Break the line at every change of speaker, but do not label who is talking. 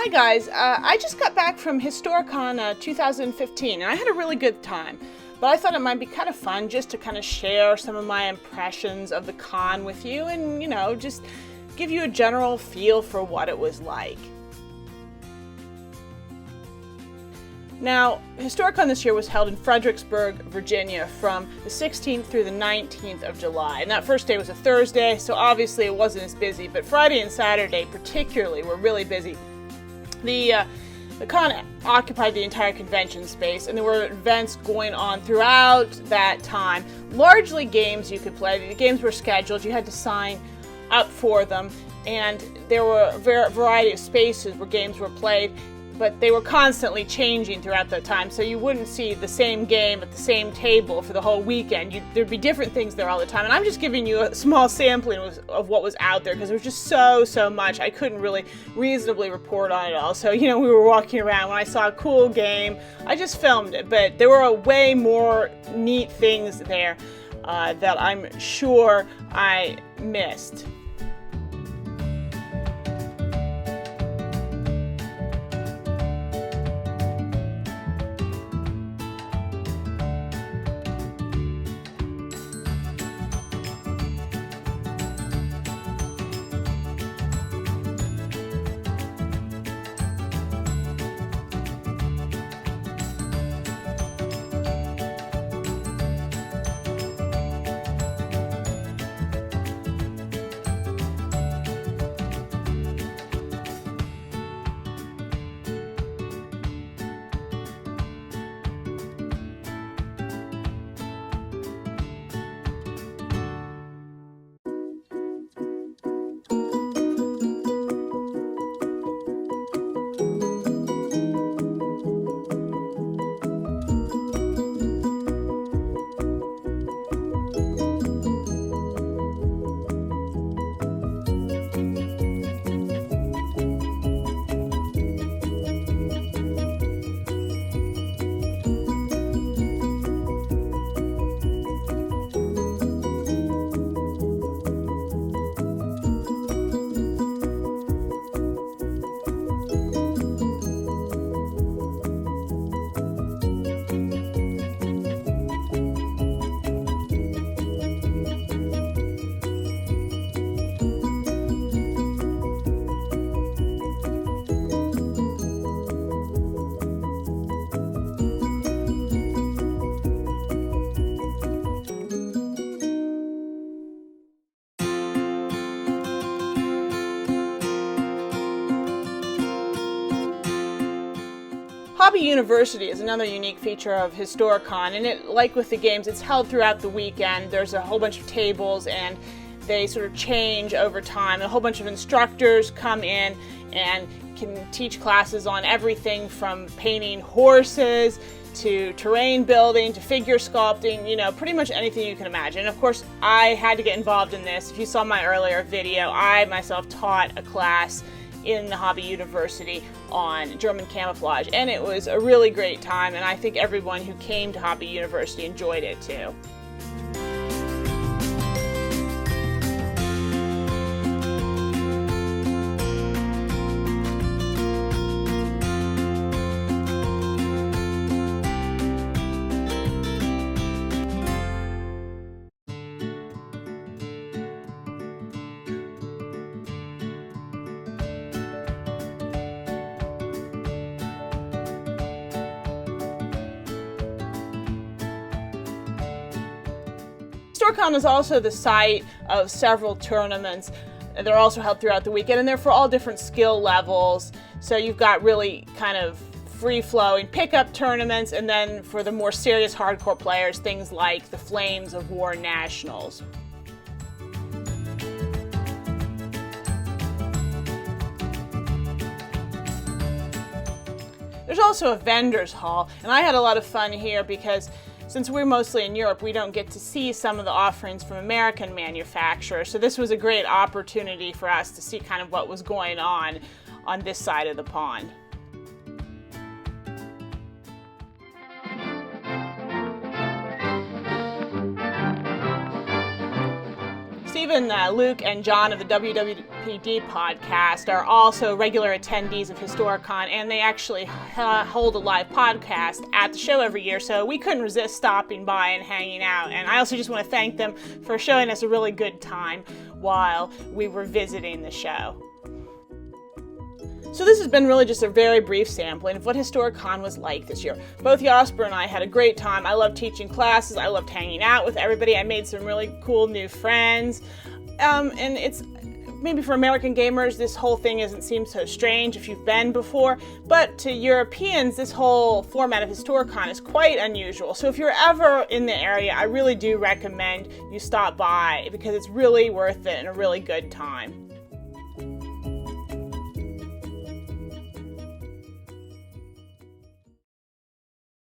guys, I just got back from Historicon 2015, and I had a really good time. But I thought it might be kind of fun just to kind of share some of my impressions of the con with you and, just give you a general feel for what it was like. Now, Historicon this year was held in Fredericksburg, Virginia from the 16th through the 19th of July. And that first day was a Thursday, so obviously it wasn't as busy, but Friday and Saturday particularly were really busy. The con occupied the entire convention space, and there were events going on throughout that time. Largely games you could play. The games were scheduled. You had to sign up for them, and there were a variety of spaces where games were played, but they were constantly changing throughout that time, so you wouldn't see the same game at the same table for the whole weekend. There'd be different things there all the time, and I'm just giving you a small sampling of what was out there, because there was just so much. I couldn't really reasonably report on it all, so, we were walking around. When I saw a cool game, I just filmed it, but there were way more neat things there that I'm sure I missed. Hobby University is another unique feature of Historicon, and like with the games, it's held throughout the weekend. There's a whole bunch of tables, and they sort of change over time. A whole bunch of instructors come in and can teach classes on everything from painting horses to terrain building to figure sculpting, pretty much anything you can imagine. And of course, I had to get involved in this. If you saw my earlier video, I myself taught a class in the Hobby University on German camouflage, and it was a really great time, and I think everyone who came to Hobby University enjoyed it too. Historicon is also the site of several tournaments. They're also held throughout the weekend, and they're for all different skill levels. So you've got really kind of free-flowing pickup tournaments, and then for the more serious hardcore players, things like the Flames of War Nationals. There's also a vendor's hall, and I had a lot of fun here because since we're mostly in Europe, we don't get to see some of the offerings from American manufacturers. So this was a great opportunity for us to see kind of what was going on this side of the pond. Stephen, Luke, and John of the WWE Podcast are also regular attendees of Historicon, and they actually hold a live podcast at the show every year, so we couldn't resist stopping by and hanging out. And I also just want to thank them for showing us a really good time while we were visiting the show. So this has been really just a very brief sampling of what Historicon was like this year. Both Jasper and I had a great time. I loved teaching classes. I loved hanging out with everybody. I made some really cool new friends. And it's maybe for American gamers, this whole thing doesn't seem so strange if you've been before, but to Europeans, this whole format of Historicon is quite unusual. So if you're ever in the area, I really do recommend you stop by because it's really worth it and a really good time.